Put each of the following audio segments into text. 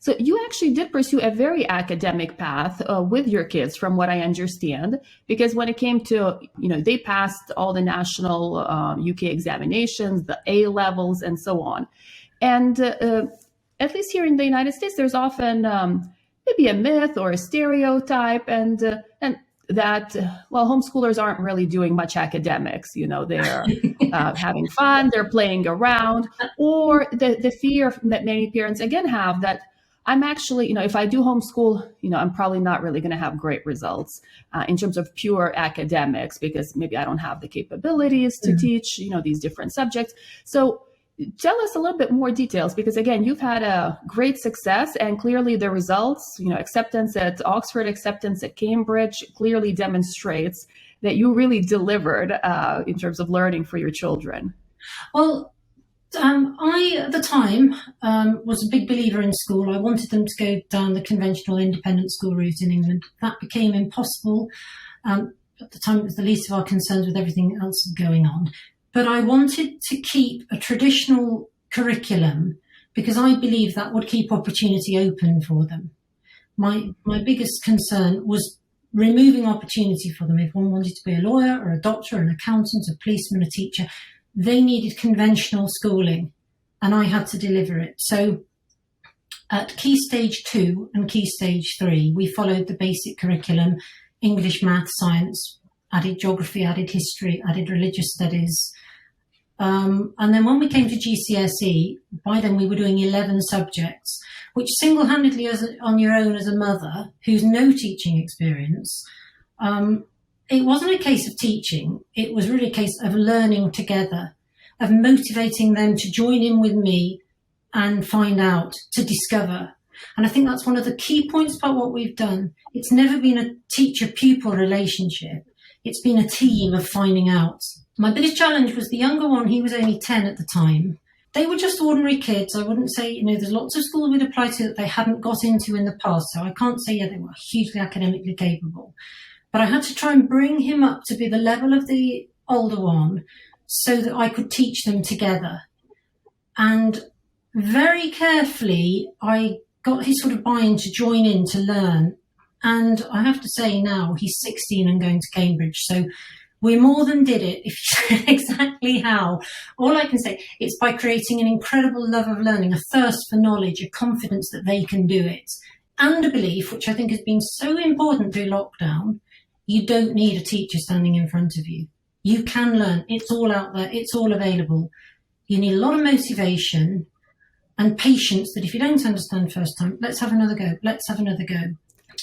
So you actually did pursue a very academic path with your kids, from what I understand, because when it came to, they passed all the national UK examinations, the A levels, and so on. And at least here in the United States, there's often maybe a myth or a stereotype, and that, well, homeschoolers aren't really doing much academics. They're having fun, they're playing around, or the fear that many parents again have that I'm actually, if I do homeschool, I'm probably not really going to have great results in terms of pure academics, because maybe I don't have the capabilities to teach, these different subjects. So tell us a little bit more details, because again, you've had a great success, and clearly the results, acceptance at Oxford, acceptance at Cambridge, clearly demonstrates that you really delivered in terms of learning for your children. Well, I, at the time, was a big believer in school. I wanted them to go down the conventional independent school route in England. That became impossible. At the time, it was the least of our concerns with everything else going on. But I wanted to keep a traditional curriculum because I believe that would keep opportunity open for them. My biggest concern was removing opportunity for them. If one wanted to be a lawyer or a doctor, an accountant, a policeman, a teacher, they needed conventional schooling, and I had to deliver it. So at Key Stage 2 and Key Stage 3, we followed the basic curriculum: English, math, science, added geography, added history, added religious studies. And then when we came to GCSE, by then we were doing 11 subjects, which single-handedly on your own as a mother who's no teaching experience, it wasn't a case of teaching. It was really a case of learning together, of motivating them to join in with me and find out, to discover. And I think that's one of the key points about what we've done. It's never been a teacher-pupil relationship. It's been a team of finding out. My biggest challenge was the younger one. He was only 10 at the time. They were just ordinary kids. I wouldn't say, there's lots of schools we'd apply to that they hadn't got into in the past. So I can't say, they were hugely academically capable. But I had to try and bring him up to be the level of the older one so that I could teach them together. And very carefully, I got his sort of buy-in to join in, to learn. And I have to say now, he's 16 and going to Cambridge. So we more than did it, if you know exactly how. All I can say, it's by creating an incredible love of learning, a thirst for knowledge, a confidence that they can do it, and a belief, which I think has been so important through lockdown. You don't need a teacher standing in front of you. You can learn. It's all out there. It's all available. You need a lot of motivation and patience that if you don't understand first time, let's have another go. Let's have another go.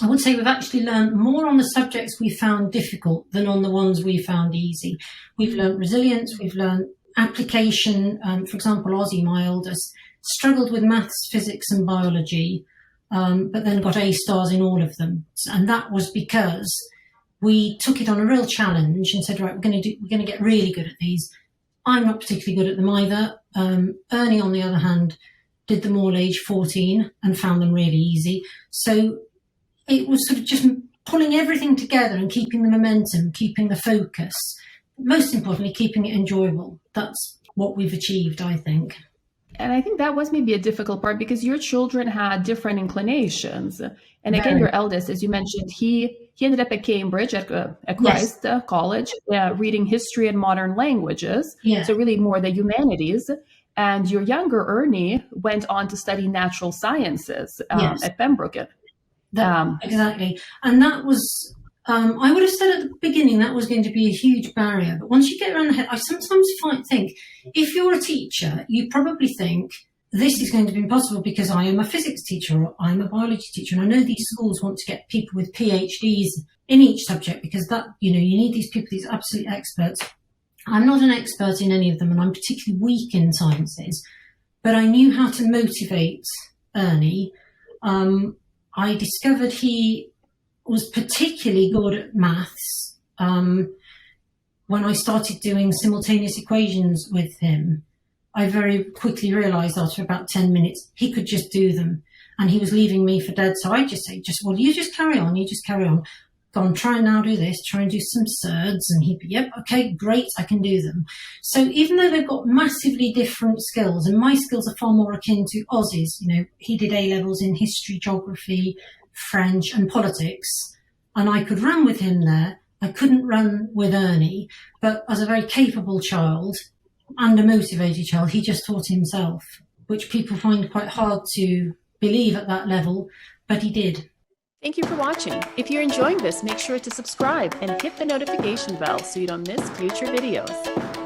I would say we've actually learned more on the subjects we found difficult than on the ones we found easy. We've learned resilience. We've learned application. For example, Ozzy, my oldest, struggled with maths, physics and biology, but then got A stars in all of them. And that was because we took it on a real challenge and said, right, we're going to get really good at these. I'm not particularly good at them either. Ernie, on the other hand, did them all age 14 and found them really easy. So it was sort of just pulling everything together and keeping the momentum, keeping the focus. Most importantly, keeping it enjoyable. That's what we've achieved, I think. And I think that was maybe a difficult part because your children had different inclinations. And again, your eldest, as you mentioned, he ended up at Cambridge at Christ College, reading history and modern languages. Yeah. So really more the humanities. And your younger Ernie went on to study natural sciences at Pembroke. Exactly. And that was, I would have said at the beginning that was going to be a huge barrier. But once you get around the head, I sometimes think, if you're a teacher, you probably think, this is going to be impossible because I am a physics teacher or I'm a biology teacher. And I know these schools want to get people with PhDs in each subject because that, you need these people, these absolute experts. I'm not an expert in any of them and I'm particularly weak in sciences, but I knew how to motivate Ernie. I discovered he was particularly good at maths when I started doing simultaneous equations with him. I very quickly realised after about 10 minutes he could just do them and he was leaving me for dead. So I just say, well, you just carry on, go on, try and now do this, try and do some surds, and he'd be, yep, okay, great, I can do them. So even though they've got massively different skills, and my skills are far more akin to Ozzy's, you know, he did A-levels in history, geography, French and politics, and I could run with him there. I couldn't run with Ernie, but as a very capable child and a motivated child, he just taught himself, which people find quite hard to believe at that level, but he did. Thank you for watching. If you're enjoying this, make sure to subscribe and hit the notification bell so you don't miss future videos.